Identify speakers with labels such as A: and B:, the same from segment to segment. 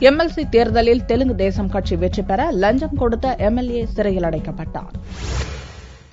A: MLC தேர்தலில் தெலுங்கு தேசம் கட்சி வெற்றி பெற லஞ்சம் கொடுத்த எம்எல்ஏ சிறையில் அடைக்கப்பட்டார்.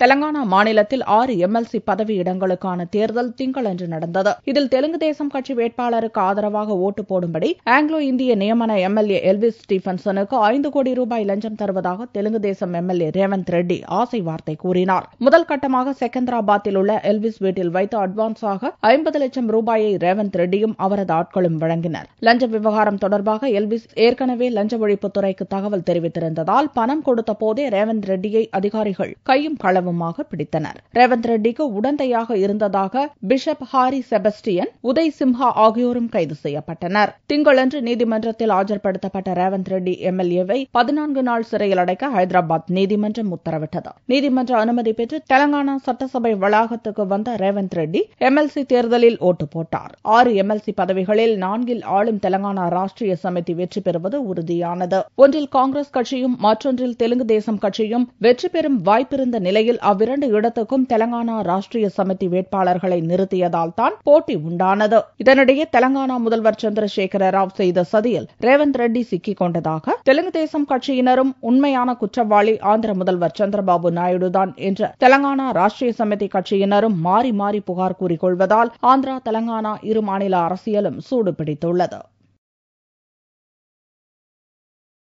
A: தெலங்கானா மாநிலத்தில் 6 எம்எல்சி பதவி இடங்களுக்கான தேர்தல் திங்களன்று நடந்தது. இதில் தெலுங்கு தேசம் கட்சி வேட்பாளருக்கு ஆதரவாக ஓட்டு போடும்படி ஆங்கிலோ இந்திய நியமன எம்எல்ஏ எல்விஸ் ஸ்டீபன்சனுக்கு 5 கோடி ரூபாய் லஞ்சம் தருவதாக தெலுங்கு தேசம் எம்எல்ஏ ரேவந்த் ரெட்டி ஆசை வார்த்தை கூறினார். முதல் கட்டமாக செகந்திராபாத்தில் உள்ள எல்விஸ் வீட்டில் வைத்து அட்வான்ஸாக 50 லட்சம் ரூபாயை ரேவந்த் ரெட்டியும் அவரது ஆட்களும் வழங்கினர். லஞ்ச விவகாரம் தொடர்பாக எல்விஸ் ஏற்கனவே லஞ்ச ஒழிப்புத்துறைக்கு தகவல் தெரிவித்திருந்ததால் பணம் கொடுத்த போதே ரேவந்த் ரெட்டியை அதிகாரிகள் கையும் களவும் பிடித்தனர். ரேவந்த் ரெட்டிக்கு உடந்தையாக இருந்ததாக bishop Harry Sebastian, Uday Simha ஆகியோரும் கைது செய்யப்பட்டனர். திங்களன்று நீதிமன்றத்தில் ஆஜர்படுத்தப்பட்ட ரேவந்த் ரெட்டி எம்எல்ஏவை 14 நாள் சிறையில் அடைக்க ஹைதராபாத் நீதிமன்றம் உத்தரவிட்டது. நீதிமன்ற அனுமதி பெற்று தெலங்கானா சட்டசபை வளாகத்துக்கு வந்த ரேவந்த் ரெட்டி எம்எல்சி தேர்தலில் ஓட்டு போட்டார். 6 எம்எல்சி பதவிகளில் 4 ஆளும் தெலங்கானா ராஷ்டிரிய சமிதி வெற்றி பெறுவது உறுதியானது. ஒன்றில் காங்கிரஸ் கட்சியும் மற்றொன்றில் தெலுங்கு தேசம் கட்சியும் வெற்றி பெறும் வாய்ப்பிருந்த நிலையில் அவ்விரண்டு இடத்துக்கும் தெலங்கானா ராஷ்டிரிய சமிதி வேட்பாளர்களை நிறுத்தியதால் தான் போட்டி உண்டானது. இதனிடையே தெலங்கானா முதல்வர் சந்திரசேகர ராவ் செய்த சதியில் ரேவந்த் ரெட்டி சிக்கிக் கொண்டதாக தெலுங்கு தேசம் கட்சியினரும் உண்மையான குற்றவாளி ஆந்திர முதல்வர் சந்திரபாபு நாயுடுதான் என்ற தெலங்கானா ராஷ்டிரிய சமிதி கட்சியினரும் மாறி மாறி புகார் கூறிக்கொள்வதால் ஆந்திரா தெலங்கானா இரு மாநில அரசியலும் சூடு பிடித்துள்ளது.